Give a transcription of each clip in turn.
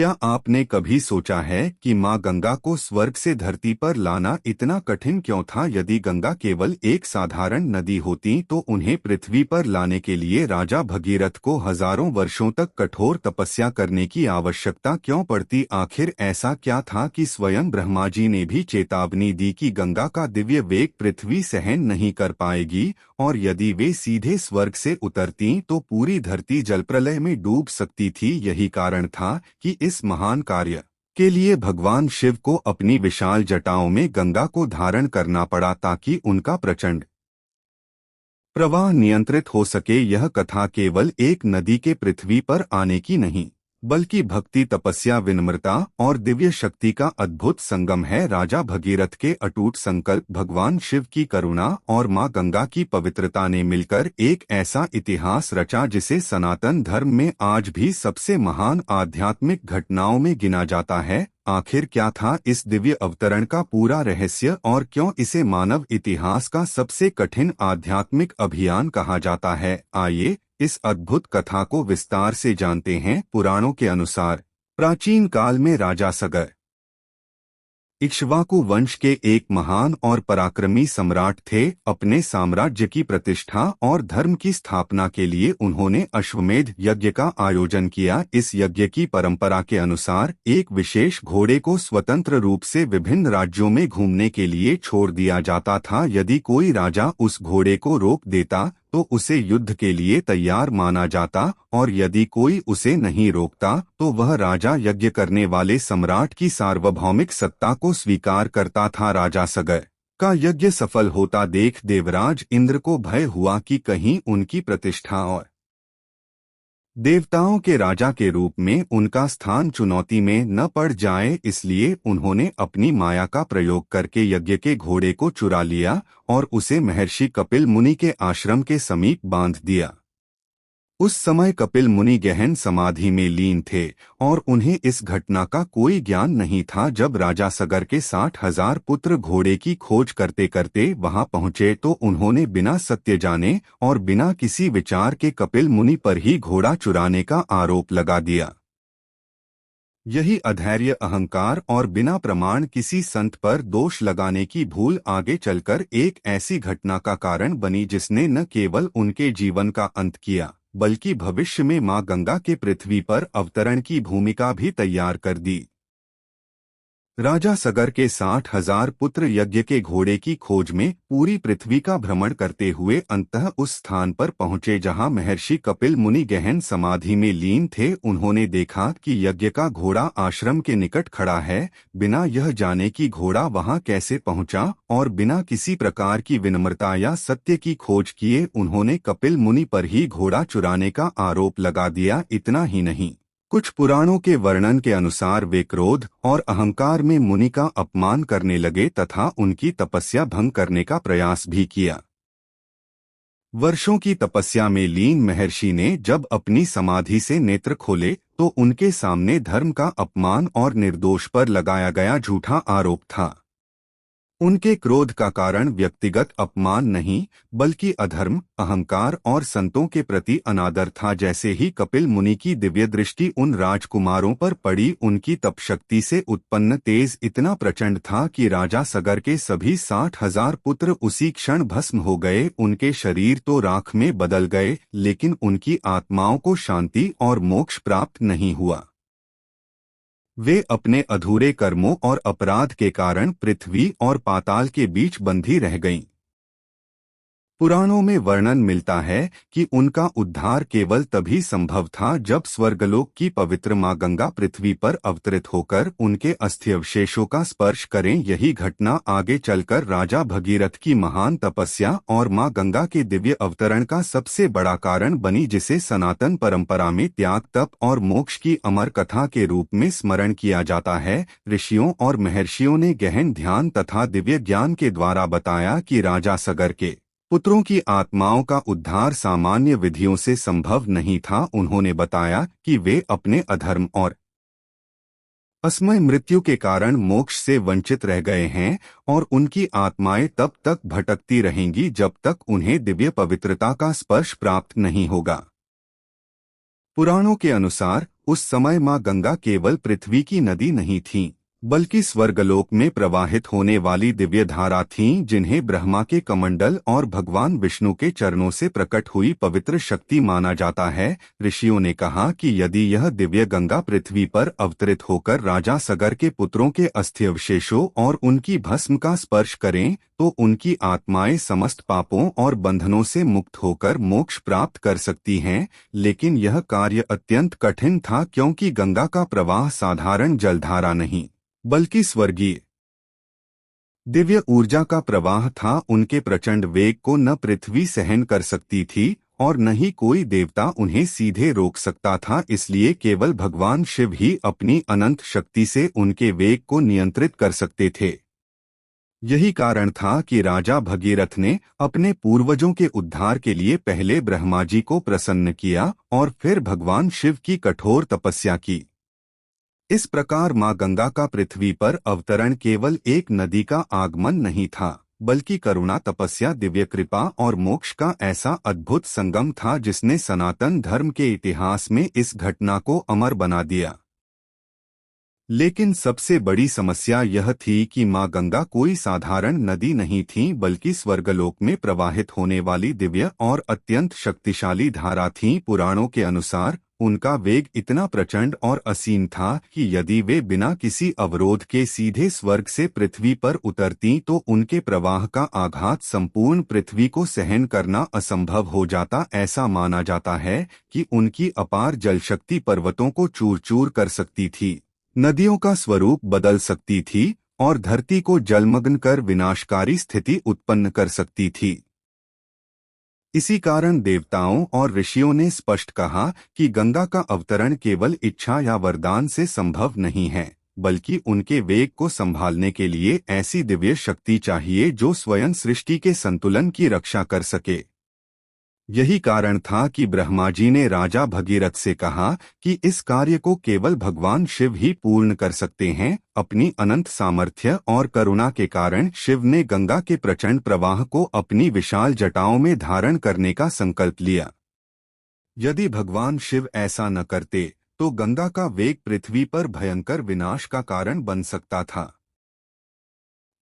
क्या आपने कभी सोचा है कि माँ गंगा को स्वर्ग से धरती पर लाना इतना कठिन क्यों था? यदि गंगा केवल एक साधारण नदी होती तो उन्हें पृथ्वी पर लाने के लिए राजा भगीरथ को हजारों वर्षों तक कठोर तपस्या करने की आवश्यकता क्यों पड़ती? आखिर ऐसा क्या था कि स्वयं ब्रह्मा जी ने भी चेतावनी दी कि गंगा का दिव्य वेग पृथ्वी सहन नहीं कर पाएगी और यदि वे सीधे स्वर्ग से उतरती तो पूरी धरती जलप्रलय में डूब सकती थी। यही कारण था कि इस महान कार्य के लिए भगवान शिव को अपनी विशाल जटाओं में गंगा को धारण करना पड़ा ताकि उनका प्रचंड प्रवाह नियंत्रित हो सके। यह कथा केवल एक नदी के पृथ्वी पर आने की नहीं, बल्कि भक्ति, तपस्या, विनम्रता और दिव्य शक्ति का अद्भुत संगम है। राजा भगीरथ के अटूट संकल्प, भगवान शिव की करुणा और मां गंगा की पवित्रता ने मिलकर एक ऐसा इतिहास रचा जिसे सनातन धर्म में आज भी सबसे महान आध्यात्मिक घटनाओं में गिना जाता है। आखिर क्या था इस दिव्य अवतरण का पूरा रहस्य और क्यों इसे मानव इतिहास का सबसे कठिन आध्यात्मिक अभियान कहा जाता है? आइए इस अद्भुत कथा को विस्तार से जानते हैं। पुराणों के अनुसार प्राचीन काल में राजा सगर इक्ष्वाकु वंश के एक महान और पराक्रमी सम्राट थे। अपने साम्राज्य की प्रतिष्ठा और धर्म की स्थापना के लिए उन्होंने अश्वमेध यज्ञ का आयोजन किया। इस यज्ञ की परंपरा के अनुसार एक विशेष घोड़े को स्वतंत्र रूप से विभिन्न राज्यों में घूमने के लिए छोड़ दिया जाता था। यदि कोई राजा उस घोड़े को रोक देता तो उसे युद्ध के लिए तैयार माना जाता और यदि कोई उसे नहीं रोकता तो वह राजा यज्ञ करने वाले सम्राट की सार्वभौमिक सत्ता को स्वीकार करता था। राजा सगर का यज्ञ सफल होता देख देवराज इंद्र को भय हुआ कि कहीं उनकी प्रतिष्ठा और देवताओं के राजा के रूप में उनका स्थान चुनौती में न पड़ जाए, इसलिए उन्होंने अपनी माया का प्रयोग करके यज्ञ के घोड़े को चुरा लिया और उसे महर्षि कपिल मुनि के आश्रम के समीप बांध दिया। उस समय कपिल मुनि गहन समाधि में लीन थे और उन्हें इस घटना का कोई ज्ञान नहीं था। जब राजा सगर के 60,000 पुत्र घोड़े की खोज करते करते वहां पहुंचे तो उन्होंने बिना सत्य जाने और बिना किसी विचार के कपिल मुनि पर ही घोड़ा चुराने का आरोप लगा दिया। यही अधैर्य, अहंकार और बिना प्रमाण किसी संत पर दोष लगाने की भूल आगे चलकर एक ऐसी घटना का कारण बनी जिसने न केवल उनके जीवन का अंत किया बल्कि भविष्य में मां गंगा के पृथ्वी पर अवतरण की भूमिका भी तैयार कर दी। राजा सगर के 60,000 पुत्र यज्ञ के घोड़े की खोज में पूरी पृथ्वी का भ्रमण करते हुए अंततः उस स्थान पर पहुंचे जहां महर्षि कपिल मुनि गहन समाधि में लीन थे। उन्होंने देखा कि यज्ञ का घोड़ा आश्रम के निकट खड़ा है। बिना यह जाने कि घोड़ा वहां कैसे पहुंचा और बिना किसी प्रकार की विनम्रता या सत्य की खोज किए उन्होंने कपिल मुनि पर ही घोड़ा चुराने का आरोप लगा दिया। इतना ही नहीं, कुछ पुराणों के वर्णन के अनुसार वे क्रोध और अहंकार में मुनि का अपमान करने लगे तथा उनकी तपस्या भंग करने का प्रयास भी किया। वर्षों की तपस्या में लीन महर्षि ने जब अपनी समाधि से नेत्र खोले तो उनके सामने धर्म का अपमान और निर्दोष पर लगाया गया झूठा आरोप था। उनके क्रोध का कारण व्यक्तिगत अपमान नहीं बल्कि अधर्म, अहंकार और संतों के प्रति अनादर था। जैसे ही कपिल मुनि की दिव्य दृष्टि उन राजकुमारों पर पड़ी, उनकी तपशक्ति से उत्पन्न तेज इतना प्रचंड था कि राजा सगर के सभी 60,000 पुत्र उसी क्षण भस्म हो गए। उनके शरीर तो राख में बदल गए लेकिन उनकी आत्माओं को शांति और मोक्ष प्राप्त नहीं हुआ। वे अपने अधूरे कर्मों और अपराध के कारण पृथ्वी और पाताल के बीच बंधी रह गईं। पुराणों में वर्णन मिलता है कि उनका उद्धार केवल तभी संभव था जब स्वर्गलोक की पवित्र मां गंगा पृथ्वी पर अवतरित होकर उनके अस्थिअवशेषों का स्पर्श करें। यही घटना आगे चलकर राजा भगीरथ की महान तपस्या और मां गंगा के दिव्य अवतरण का सबसे बड़ा कारण बनी, जिसे सनातन परंपरा में त्याग, तप और मोक्ष की अमर कथा के रूप में स्मरण किया जाता है। ऋषियों और महर्षियों ने गहन ध्यान तथा दिव्य ज्ञान के द्वारा बताया कि राजा सगर के पुत्रों की आत्माओं का उद्धार सामान्य विधियों से संभव नहीं था। उन्होंने बताया कि वे अपने अधर्म और असमय मृत्यु के कारण मोक्ष से वंचित रह गए हैं और उनकी आत्माएं तब तक भटकती रहेंगी जब तक उन्हें दिव्य पवित्रता का स्पर्श प्राप्त नहीं होगा। पुराणों के अनुसार उस समय माँ गंगा केवल पृथ्वी की नदी नहीं थीं, बल्कि स्वर्गलोक में प्रवाहित होने वाली दिव्य धारा थीं, जिन्हें ब्रह्मा के कमंडल और भगवान विष्णु के चरणों से प्रकट हुई पवित्र शक्ति माना जाता है। ऋषियों ने कहा कि यदि यह दिव्य गंगा पृथ्वी पर अवतरित होकर राजा सगर के पुत्रों के अस्थि अवशेषों और उनकी भस्म का स्पर्श करें तो उनकी आत्माएं समस्त पापों और बंधनों से मुक्त होकर मोक्ष प्राप्त कर सकती हैं। लेकिन यह कार्य अत्यंत कठिन था, क्योंकि गंगा का प्रवाह साधारण जलधारा नहीं बल्कि स्वर्गीय दिव्य ऊर्जा का प्रवाह था। उनके प्रचंड वेग को न पृथ्वी सहन कर सकती थी और न ही कोई देवता उन्हें सीधे रोक सकता था। इसलिए केवल भगवान शिव ही अपनी अनंत शक्ति से उनके वेग को नियंत्रित कर सकते थे। यही कारण था कि राजा भगीरथ ने अपने पूर्वजों के उद्धार के लिए पहले ब्रह्मा जी को प्रसन्न किया और फिर भगवान शिव की कठोर तपस्या की। इस प्रकार माँ गंगा का पृथ्वी पर अवतरण केवल एक नदी का आगमन नहीं था, बल्कि करुणा, तपस्या, दिव्य कृपा और मोक्ष का ऐसा अद्भुत संगम था जिसने सनातन धर्म के इतिहास में इस घटना को अमर बना दिया। लेकिन सबसे बड़ी समस्या यह थी कि माँ गंगा कोई साधारण नदी नहीं थी, बल्कि स्वर्गलोक में प्रवाहित होने वाली दिव्य और अत्यंत शक्तिशाली धारा थी। पुराणों के अनुसार उनका वेग इतना प्रचंड और असीम था कि यदि वे बिना किसी अवरोध के सीधे स्वर्ग से पृथ्वी पर उतरती तो उनके प्रवाह का आघात संपूर्ण पृथ्वी को सहन करना असंभव हो जाता। ऐसा माना जाता है कि उनकी अपार जलशक्ति पर्वतों को चूर चूर कर सकती थी, नदियों का स्वरूप बदल सकती थी और धरती को जलमग्न कर विनाशकारी स्थिति उत्पन्न कर सकती थी। इसी कारण देवताओं और ऋषियों ने स्पष्ट कहा कि गंगा का अवतरण केवल इच्छा या वरदान से संभव नहीं है, बल्कि उनके वेग को संभालने के लिए ऐसी दिव्य शक्ति चाहिए जो स्वयं सृष्टि के संतुलन की रक्षा कर सके। यही कारण था कि ब्रह्मा जी ने राजा भगीरथ से कहा कि इस कार्य को केवल भगवान शिव ही पूर्ण कर सकते हैं। अपनी अनंत सामर्थ्य और करुणा के कारण शिव ने गंगा के प्रचंड प्रवाह को अपनी विशाल जटाओं में धारण करने का संकल्प लिया। यदि भगवान शिव ऐसा न करते तो गंगा का वेग पृथ्वी पर भयंकर विनाश का कारण बन सकता था।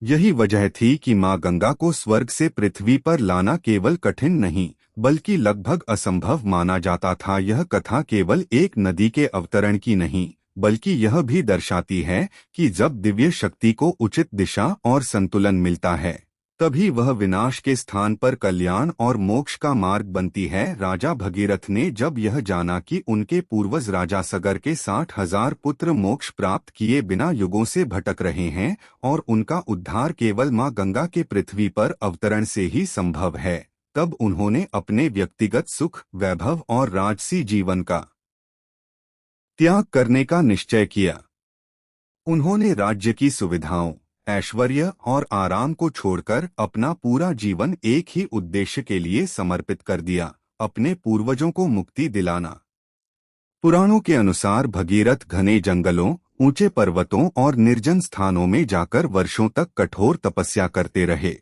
यही वजह थी कि माँ गंगा को स्वर्ग से पृथ्वी पर लाना केवल कठिन नहीं बल्कि लगभग असंभव माना जाता था। यह कथा केवल एक नदी के अवतरण की नहीं, बल्कि यह भी दर्शाती है कि जब दिव्य शक्ति को उचित दिशा और संतुलन मिलता है तभी वह विनाश के स्थान पर कल्याण और मोक्ष का मार्ग बनती है। राजा भगीरथ ने जब यह जाना कि उनके पूर्वज राजा सगर के 60,000 पुत्र मोक्ष प्राप्त किए बिना युगों से भटक रहे हैं और उनका उद्धार केवल माँ गंगा के पृथ्वी पर अवतरण से ही संभव है, तब उन्होंने अपने व्यक्तिगत सुख, वैभव और राजसी जीवन का त्याग करने का निश्चय किया। उन्होंने राज्य की सुविधाओं, ऐश्वर्य और आराम को छोड़कर अपना पूरा जीवन एक ही उद्देश्य के लिए समर्पित कर दिया, अपने पूर्वजों को मुक्ति दिलाना। पुराणों के अनुसार भगीरथ घने जंगलों, ऊंचे पर्वतों और निर्जन स्थानों में जाकर वर्षों तक कठोर तपस्या करते रहे।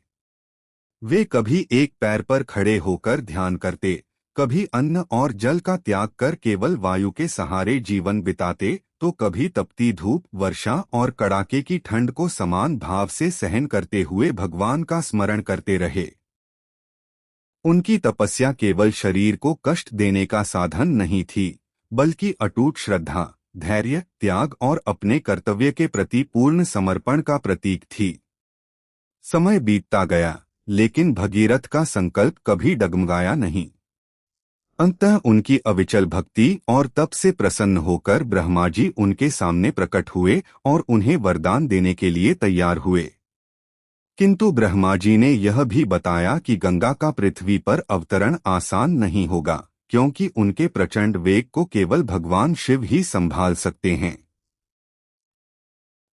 वे कभी एक पैर पर खड़े होकर ध्यान करते, कभी अन्न और जल का त्याग कर केवल वायु के सहारे जीवन बिताते, तो कभी तपती धूप, वर्षा और कड़ाके की ठंड को समान भाव से सहन करते हुए भगवान का स्मरण करते रहे। उनकी तपस्या केवल शरीर को कष्ट देने का साधन नहीं थी, बल्कि अटूट श्रद्धा, धैर्य, त्याग और अपने कर्तव्य के प्रति पूर्ण समर्पण का प्रतीक थी। समय बीतता गया, लेकिन भगीरथ का संकल्प कभी डगमगाया नहीं। अंततः उनकी अविचल भक्ति और तप से प्रसन्न होकर ब्रह्मा जी उनके सामने प्रकट हुए और उन्हें वरदान देने के लिए तैयार हुए। किंतु ब्रह्मा जी ने यह भी बताया कि गंगा का पृथ्वी पर अवतरण आसान नहीं होगा, क्योंकि उनके प्रचंड वेग को केवल भगवान शिव ही संभाल सकते हैं।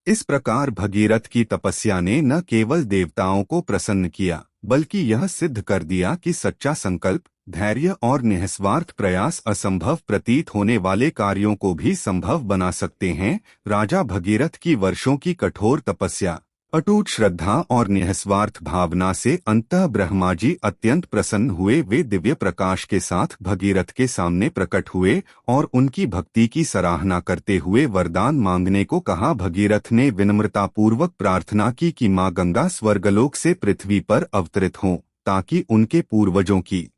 इस प्रकार भगीरथ की तपस्या ने न केवल देवताओं को प्रसन्न किया, बल्कि यह सिद्ध कर दिया कि सच्चा संकल्प, धैर्य और निस्वार्थ प्रयास असंभव प्रतीत होने वाले कार्यों को भी संभव बना सकते हैं। राजा भगीरथ की वर्षों की कठोर तपस्या, अटूट श्रद्धा और निःस्वार्थ भावना से अंतः ब्रह्मा जी अत्यंत प्रसन्न हुए। वे दिव्य प्रकाश के साथ भगीरथ के सामने प्रकट हुए और उनकी भक्ति की सराहना करते हुए वरदान मांगने को कहा। भगीरथ ने विनम्रतापूर्वक प्रार्थना की कि माँ गंगा स्वर्गलोक से पृथ्वी पर अवतरित हों, ताकि उनके पूर्वजों की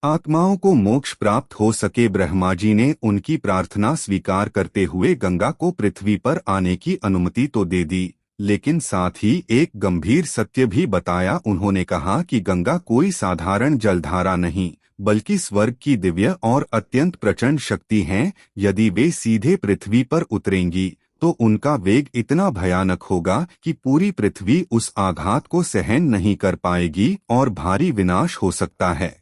आत्माओं को मोक्ष प्राप्त हो सके। ब्रह्मा जी ने उनकी प्रार्थना स्वीकार करते हुए गंगा को पृथ्वी पर आने की अनुमति तो दे दी, लेकिन साथ ही एक गंभीर सत्य भी बताया। उन्होंने कहा कि गंगा कोई साधारण जलधारा नहीं, बल्कि स्वर्ग की दिव्य और अत्यंत प्रचंड शक्ति है। यदि वे सीधे पृथ्वी पर उतरेंगी तो उनका वेग इतना भयानक होगा कि पूरी पृथ्वी उस आघात को सहन नहीं कर पाएगी और भारी विनाश हो सकता है।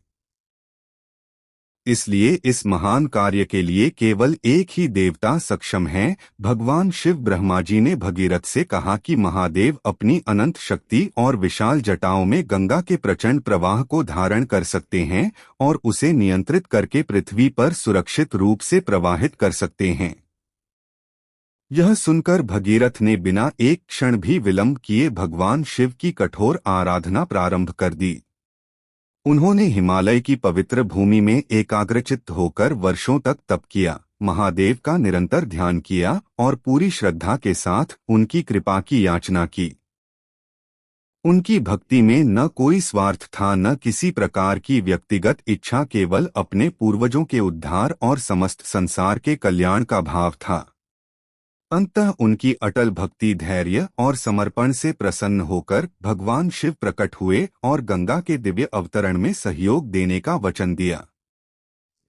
इसलिए इस महान कार्य के लिए केवल एक ही देवता सक्षम है, भगवान शिव। ब्रह्मा जी ने भगीरथ से कहा कि महादेव अपनी अनंत शक्ति और विशाल जटाओं में गंगा के प्रचंड प्रवाह को धारण कर सकते हैं और उसे नियंत्रित करके पृथ्वी पर सुरक्षित रूप से प्रवाहित कर सकते हैं। यह सुनकर भगीरथ ने बिना एक क्षण भी विलंब किए भगवान शिव की कठोर आराधना प्रारंभ कर दी। उन्होंने हिमालय की पवित्र भूमि में एकाग्रचित्त होकर वर्षों तक तप किया, महादेव का निरंतर ध्यान किया और पूरी श्रद्धा के साथ उनकी कृपा की याचना की। उनकी भक्ति में न कोई स्वार्थ था, न किसी प्रकार की व्यक्तिगत इच्छा, केवल अपने पूर्वजों के उद्धार और समस्त संसार के कल्याण का भाव था। अंततः उनकी अटल भक्ति, धैर्य और समर्पण से प्रसन्न होकर भगवान शिव प्रकट हुए और गंगा के दिव्य अवतरण में सहयोग देने का वचन दिया।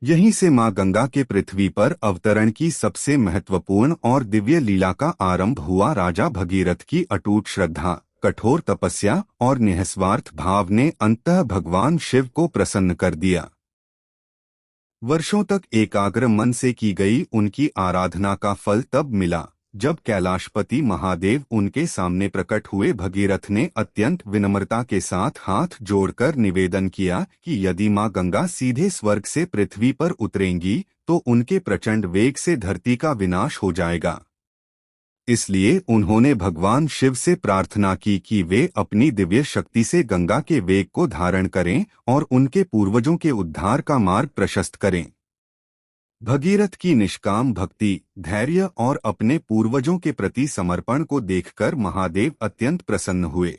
यहीं से मां गंगा के पृथ्वी पर अवतरण की सबसे महत्वपूर्ण और दिव्य लीला का आरंभ हुआ। राजा भगीरथ की अटूट श्रद्धा, कठोर तपस्या और निःस्वार्थ भाव ने अंततः भगवान शिव को प्रसन्न कर दिया। वर्षों तक एकाग्र मन से की गई उनकी आराधना का फल तब मिला जब कैलाशपति महादेव उनके सामने प्रकट हुए। भगीरथ ने अत्यंत विनम्रता के साथ हाथ जोड़कर निवेदन किया कि यदि मां गंगा सीधे स्वर्ग से पृथ्वी पर उतरेंगी तो उनके प्रचंड वेग से धरती का विनाश हो जाएगा। इसलिए उन्होंने भगवान शिव से प्रार्थना की कि वे अपनी दिव्य शक्ति से गंगा के वेग को धारण करें और उनके पूर्वजों के उद्धार का मार्ग प्रशस्त करें। भगीरथ की निष्काम भक्ति, धैर्य और अपने पूर्वजों के प्रति समर्पण को देखकर महादेव अत्यंत प्रसन्न हुए।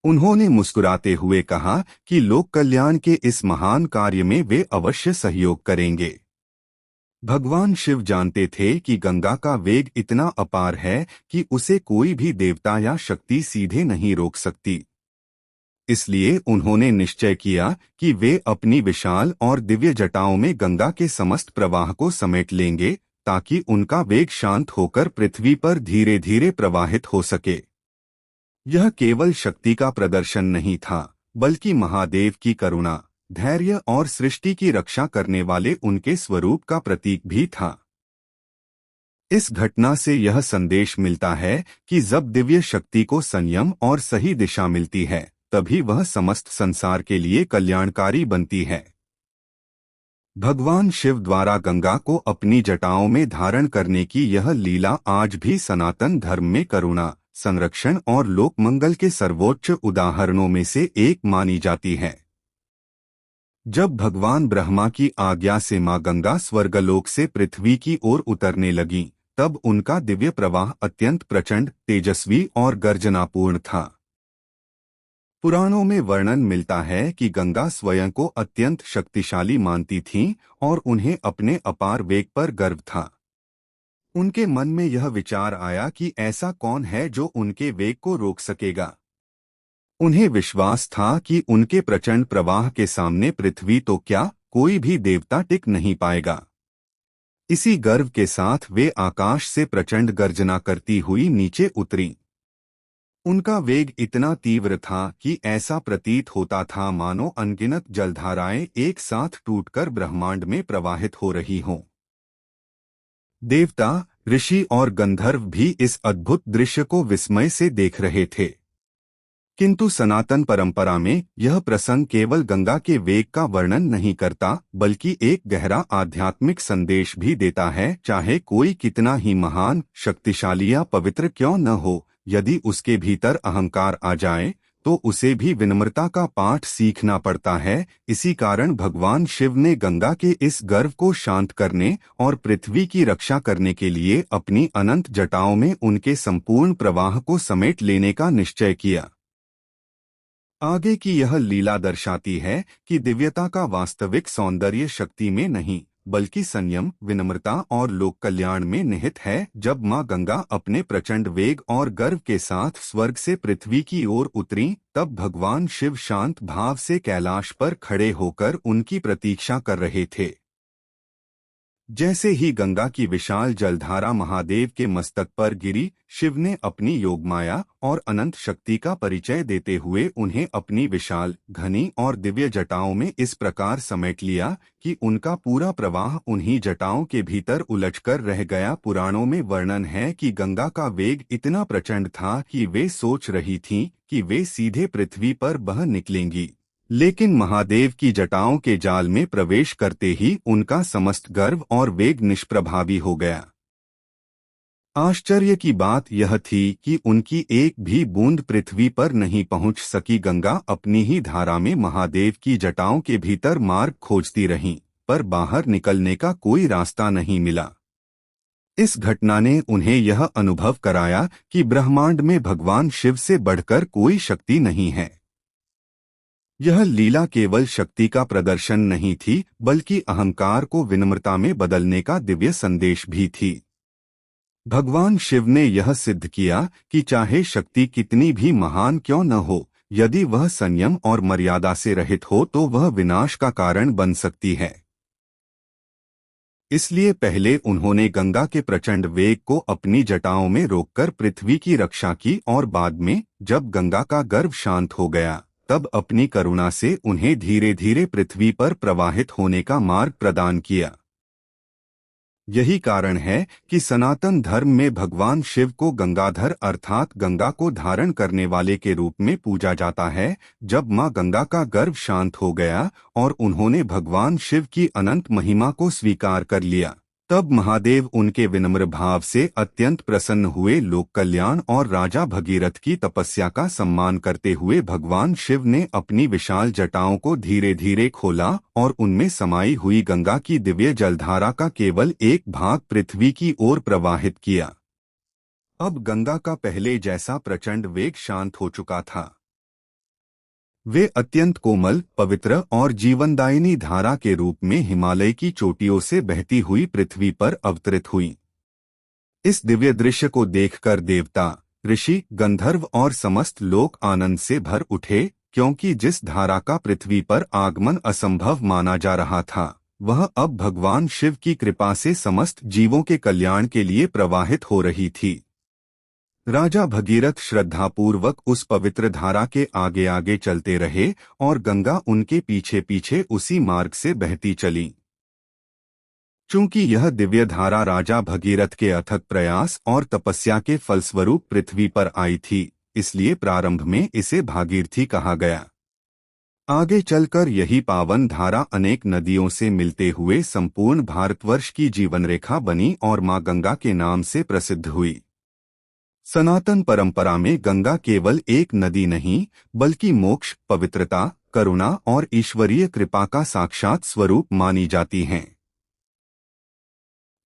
उन्होंने मुस्कुराते हुए कहा कि लोक कल्याण के इस महान कार्य में वे अवश्य सहयोग करेंगे। भगवान शिव जानते थे कि गंगा का वेग इतना अपार है कि उसे कोई भी देवता या शक्ति सीधे नहीं रोक सकती। इसलिए उन्होंने निश्चय किया कि वे अपनी विशाल और दिव्य जटाओं में गंगा के समस्त प्रवाह को समेट लेंगे, ताकि उनका वेग शांत होकर पृथ्वी पर धीरे धीरे प्रवाहित हो सके। यह केवल शक्ति का प्रदर्शन नहीं था, बल्कि महादेव की करुणा, धैर्य और सृष्टि की रक्षा करने वाले उनके स्वरूप का प्रतीक भी था। इस घटना से यह संदेश मिलता है कि जब दिव्य शक्ति को संयम और सही दिशा मिलती है, तभी वह समस्त संसार के लिए कल्याणकारी बनती है। भगवान शिव द्वारा गंगा को अपनी जटाओं में धारण करने की यह लीला आज भी सनातन धर्म में करुणा, संरक्षण और लोकमंगल के सर्वोच्च उदाहरणों में से एक मानी जाती है। जब भगवान ब्रह्मा की आज्ञा से मां गंगा स्वर्गलोक से पृथ्वी की ओर उतरने लगीं, तब उनका दिव्य प्रवाह अत्यंत प्रचंड, तेजस्वी और गर्जनापूर्ण था। पुराणों में वर्णन मिलता है कि गंगा स्वयं को अत्यंत शक्तिशाली मानती थीं और उन्हें अपने अपार वेग पर गर्व था। उनके मन में यह विचार आया कि ऐसा कौन है जो उनके वेग को रोक सकेगा। उन्हें विश्वास था कि उनके प्रचंड प्रवाह के सामने पृथ्वी तो क्या, कोई भी देवता टिक नहीं पाएगा। इसी गर्व के साथ वे आकाश से प्रचंड गर्जना करती हुई नीचे उतरीं। उनका वेग इतना तीव्र था कि ऐसा प्रतीत होता था मानो अनगिनत जलधाराएं एक साथ टूटकर ब्रह्मांड में प्रवाहित हो रही हों। देवता, ऋषि और गंधर्व भी इस अद्भुत दृश्य को विस्मय से देख रहे थे। किंतु सनातन परंपरा में यह प्रसंग केवल गंगा के वेग का वर्णन नहीं करता, बल्कि एक गहरा आध्यात्मिक संदेश भी देता है। चाहे कोई कितना ही महान, शक्तिशाली या पवित्र क्यों न हो, यदि उसके भीतर अहंकार आ जाए तो उसे भी विनम्रता का पाठ सीखना पड़ता है। इसी कारण भगवान शिव ने गंगा के इस गर्व को शांत करने और पृथ्वी की रक्षा करने के लिए अपनी अनंत जटाओं में उनके संपूर्ण प्रवाह को समेट लेने का निश्चय किया। आगे की यह लीला दर्शाती है कि दिव्यता का वास्तविक सौंदर्य शक्ति में नहीं, बल्कि संयम, विनम्रता और लोक कल्याण में निहित है। जब मां गंगा अपने प्रचंड वेग और गर्व के साथ स्वर्ग से पृथ्वी की ओर उतरी, तब भगवान शिव शांत भाव से कैलाश पर खड़े होकर उनकी प्रतीक्षा कर रहे थे। जैसे ही गंगा की विशाल जलधारा महादेव के मस्तक पर गिरी, शिव ने अपनी योगमाया और अनंत शक्ति का परिचय देते हुए उन्हें अपनी विशाल, घनी और दिव्य जटाओं में इस प्रकार समेट लिया कि उनका पूरा प्रवाह उन्हीं जटाओं के भीतर उलझकर रह गया। पुराणों में वर्णन है कि गंगा का वेग इतना प्रचंड था कि वे सोच रही थीं कि वे सीधे पृथ्वी पर बह निकलेंगी, लेकिन महादेव की जटाओं के जाल में प्रवेश करते ही उनका समस्त गर्व और वेग निष्प्रभावी हो गया। आश्चर्य की बात यह थी कि उनकी एक भी बूंद पृथ्वी पर नहीं पहुंच सकी। गंगा अपनी ही धारा में महादेव की जटाओं के भीतर मार्ग खोजती रहीं, पर बाहर निकलने का कोई रास्ता नहीं मिला। इस घटना ने उन्हें यह अनुभव कराया कि ब्रह्मांड में भगवान शिव से बढ़कर कोई शक्ति नहीं है। यह लीला केवल शक्ति का प्रदर्शन नहीं थी, बल्कि अहंकार को विनम्रता में बदलने का दिव्य संदेश भी थी। भगवान शिव ने यह सिद्ध किया कि चाहे शक्ति कितनी भी महान क्यों न हो, यदि वह संयम और मर्यादा से रहित हो तो वह विनाश का कारण बन सकती है। इसलिए पहले उन्होंने गंगा के प्रचंड वेग को अपनी जटाओं में रोककर पृथ्वी की रक्षा की, और बाद में जब गंगा का गर्व शांत हो गया, तब अपनी करुणा से उन्हें धीरे धीरे पृथ्वी पर प्रवाहित होने का मार्ग प्रदान किया। यही कारण है कि सनातन धर्म में भगवान शिव को गंगाधर अर्थात गंगा को धारण करने वाले के रूप में पूजा जाता है। जब मां गंगा का गर्व शांत हो गया और उन्होंने भगवान शिव की अनंत महिमा को स्वीकार कर लिया, तब महादेव उनके विनम्र भाव से अत्यंत प्रसन्न हुए। लोक कल्याण और राजा भगीरथ की तपस्या का सम्मान करते हुए भगवान शिव ने अपनी विशाल जटाओं को धीरे धीरे खोला और उनमें समाई हुई गंगा की दिव्य जलधारा का केवल एक भाग पृथ्वी की ओर प्रवाहित किया। अब गंगा का पहले जैसा प्रचंड वेग शांत हो चुका था। वे अत्यंत कोमल, पवित्र और जीवनदायिनी धारा के रूप में हिमालय की चोटियों से बहती हुई पृथ्वी पर अवतरित हुई। इस दिव्य दृश्य को देखकर देवता, ऋषि, गंधर्व और समस्त लोक आनंद से भर उठे, क्योंकि जिस धारा का पृथ्वी पर आगमन असंभव माना जा रहा था, वह अब भगवान शिव की कृपा से समस्त जीवों के कल्याण के लिए प्रवाहित हो रही थी। राजा भगीरथ श्रद्धापूर्वक उस पवित्र धारा के आगे आगे चलते रहे और गंगा उनके पीछे पीछे उसी मार्ग से बहती चली। चूंकि यह दिव्य धारा राजा भगीरथ के अथक प्रयास और तपस्या के फलस्वरूप पृथ्वी पर आई थी, इसलिए प्रारंभ में इसे भागीरथी कहा गया। आगे चलकर यही पावन धारा अनेक नदियों से मिलते हुए संपूर्ण भारतवर्ष की जीवन रेखा बनी और मां गंगा के नाम से प्रसिद्ध हुई। सनातन परंपरा में गंगा केवल एक नदी नहीं, बल्कि मोक्ष, पवित्रता, करुणा और ईश्वरीय कृपा का साक्षात स्वरूप मानी जाती हैं।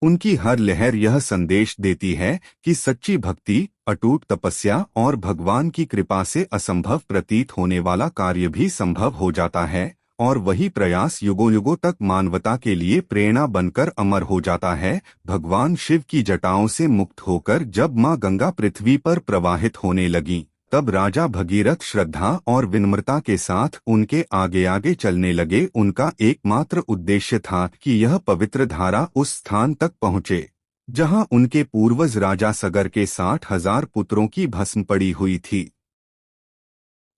उनकी हर लहर यह संदेश देती है कि सच्ची भक्ति, अटूट तपस्या और भगवान की कृपा से असंभव प्रतीत होने वाला कार्य भी संभव हो जाता है, और वही प्रयास युगों युगों तक मानवता के लिए प्रेरणा बनकर अमर हो जाता है। भगवान शिव की जटाओं से मुक्त होकर जब मां गंगा पृथ्वी पर प्रवाहित होने लगी, तब राजा भगीरथ श्रद्धा और विनम्रता के साथ उनके आगे आगे चलने लगे। उनका एकमात्र उद्देश्य था कि यह पवित्र धारा उस स्थान तक पहुँचे जहां उनके पूर्वज राजा सगर के 60,000 पुत्रों की भस्म पड़ी हुई थी।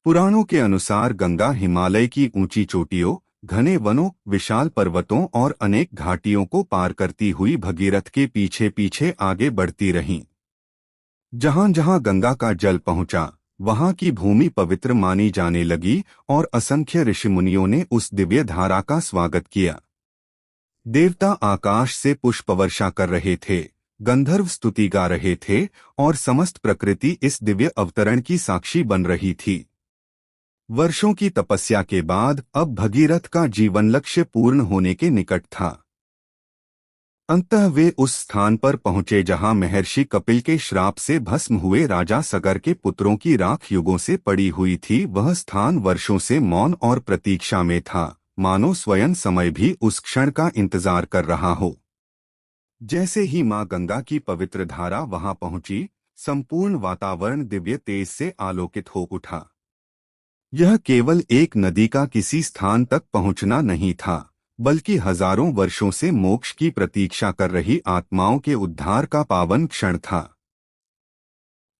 पुराणों के अनुसार गंगा हिमालय की ऊंची चोटियों, घने वनों, विशाल पर्वतों और अनेक घाटियों को पार करती हुई भगीरथ के पीछे पीछे आगे बढ़ती रहीं। जहां जहां गंगा का जल पहुंचा, वहां की भूमि पवित्र मानी जाने लगी और असंख्य ऋषिमुनियों ने उस दिव्य धारा का स्वागत किया। देवता आकाश से पुष्प वर्षा कर रहे थे, गंधर्व स्तुति गा रहे थे और समस्त प्रकृति इस दिव्य अवतरण की साक्षी बन रही थी। वर्षों की तपस्या के बाद अब भगीरथ का जीवन लक्ष्य पूर्ण होने के निकट था। अंततः वे उस स्थान पर पहुंचे जहां महर्षि कपिल के श्राप से भस्म हुए राजा सगर के पुत्रों की राख युगों से पड़ी हुई थी। वह स्थान वर्षों से मौन और प्रतीक्षा में था, मानो स्वयं समय भी उस क्षण का इंतजार कर रहा हो। जैसे ही मां गंगा की पवित्र धारा वहां पहुंची, संपूर्ण वातावरण दिव्य तेज से आलोकित हो उठा। यह केवल एक नदी का किसी स्थान तक पहुंचना नहीं था, बल्कि हजारों वर्षों से मोक्ष की प्रतीक्षा कर रही आत्माओं के उद्धार का पावन क्षण था।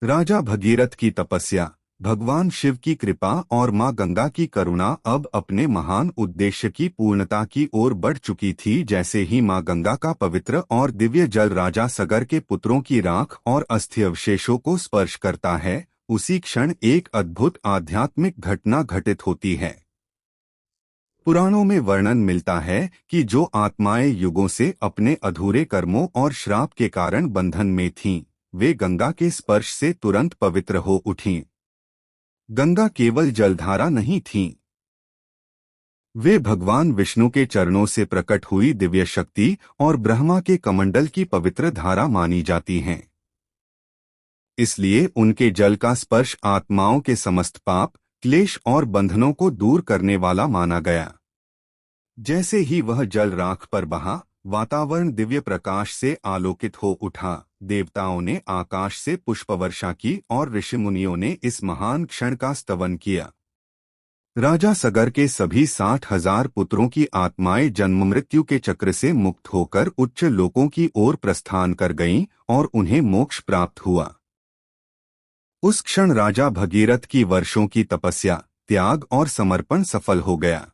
राजा भगीरथ की तपस्या, भगवान शिव की कृपा और मां गंगा की करुणा अब अपने महान उद्देश्य की पूर्णता की ओर बढ़ चुकी थी। जैसे ही मां गंगा का पवित्र और दिव्य जल राजा सगर के पुत्रों की राख और अस्थि अवशेषों को स्पर्श करता है, उसी क्षण एक अद्भुत आध्यात्मिक घटना घटित होती है। पुराणों में वर्णन मिलता है कि जो आत्माएं युगों से अपने अधूरे कर्मों और श्राप के कारण बंधन में थीं, वे गंगा के स्पर्श से तुरंत पवित्र हो उठीं। गंगा केवल जलधारा नहीं थीं, वे भगवान विष्णु के चरणों से प्रकट हुई दिव्य शक्ति और ब्रह्मा के कमंडल की पवित्र धारा मानी जाती हैं। इसलिए उनके जल का स्पर्श आत्माओं के समस्त पाप, क्लेश और बंधनों को दूर करने वाला माना गया। जैसे ही वह जल राख पर बहा, वातावरण दिव्य प्रकाश से आलोकित हो उठा। देवताओं ने आकाश से पुष्प वर्षा की और ऋषिमुनियों ने इस महान क्षण का स्तवन किया। राजा सगर के सभी 60,000 पुत्रों की आत्माएं जन्म मृत्यु के चक्र से मुक्त होकर उच्च लोकों की ओर प्रस्थान कर गईं और उन्हें मोक्ष प्राप्त हुआ। उस क्षण राजा भगीरथ की वर्षों की तपस्या, त्याग और समर्पण सफल हो गया।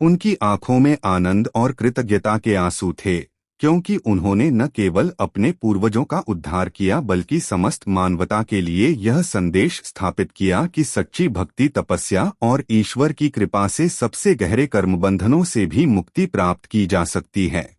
उनकी आंखों में आनंद और कृतज्ञता के आंसू थे, क्योंकि उन्होंने न केवल अपने पूर्वजों का उद्धार किया बल्कि समस्त मानवता के लिए यह संदेश स्थापित किया कि सच्ची भक्ति, तपस्या और ईश्वर की कृपा से सबसे गहरे कर्मबंधनों से भी मुक्ति प्राप्त की जा सकती है।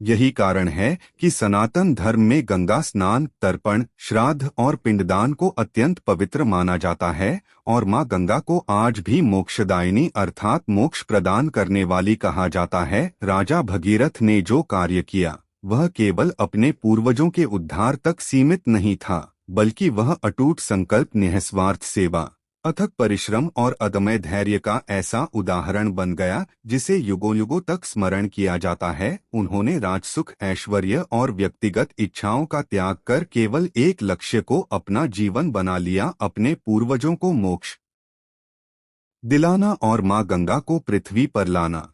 यही कारण है कि सनातन धर्म में गंगा स्नान, तर्पण, श्राद्ध और पिंडदान को अत्यंत पवित्र माना जाता है और मां गंगा को आज भी मोक्षदायिनी अर्थात मोक्ष प्रदान करने वाली कहा जाता है। राजा भगीरथ ने जो कार्य किया, वह केवल अपने पूर्वजों के उद्धार तक सीमित नहीं था, बल्कि वह अटूट संकल्प, निःस्वार्थ सेवा, अथक परिश्रम और अदम्य धैर्य का ऐसा उदाहरण बन गया जिसे युगों युगों तक स्मरण किया जाता है। उन्होंने राजसुख, ऐश्वर्य और व्यक्तिगत इच्छाओं का त्याग कर केवल एक लक्ष्य को अपना जीवन बना लिया, अपने पूर्वजों को मोक्ष दिलाना और मां गंगा को पृथ्वी पर लाना।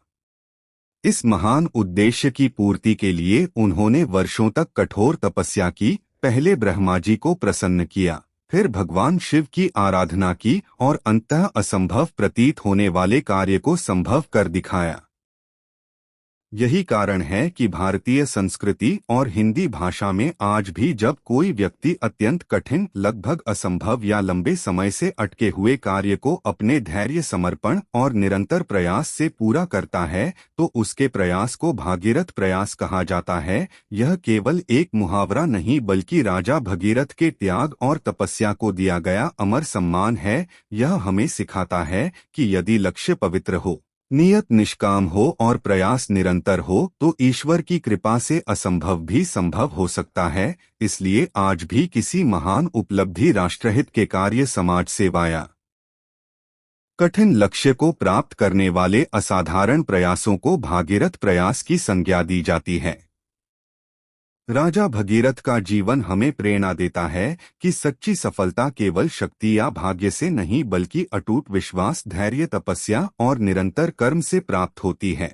इस महान उद्देश्य की पूर्ति के लिए उन्होंने वर्षों तक कठोर तपस्या की। पहले ब्रह्मा जी को प्रसन्न किया, फिर भगवान शिव की आराधना की और अंततः असंभव प्रतीत होने वाले कार्य को संभव कर दिखाया। यही कारण है कि भारतीय संस्कृति और हिंदी भाषा में आज भी जब कोई व्यक्ति अत्यंत कठिन, लगभग असंभव या लंबे समय से अटके हुए कार्य को अपने धैर्य, समर्पण और निरंतर प्रयास से पूरा करता है, तो उसके प्रयास को भागीरथ प्रयास कहा जाता है। यह केवल एक मुहावरा नहीं बल्कि राजा भगीरथ के त्याग और तपस्या को दिया गया अमर सम्मान है। यह हमें सिखाता है कि यदि लक्ष्य पवित्र हो, नियत निष्काम हो और प्रयास निरंतर हो तो ईश्वर की कृपा से असंभव भी संभव हो सकता है। इसलिए आज भी किसी महान उपलब्धि, राष्ट्रहित के कार्य, समाज सेवा या कठिन लक्ष्य को प्राप्त करने वाले असाधारण प्रयासों को भागीरथ प्रयास की संज्ञा दी जाती है। राजा भगीरथ का जीवन हमें प्रेरणा देता है कि सच्ची सफलता केवल शक्ति या भाग्य से नहीं बल्कि अटूट विश्वास, धैर्य, तपस्या और निरंतर कर्म से प्राप्त होती है।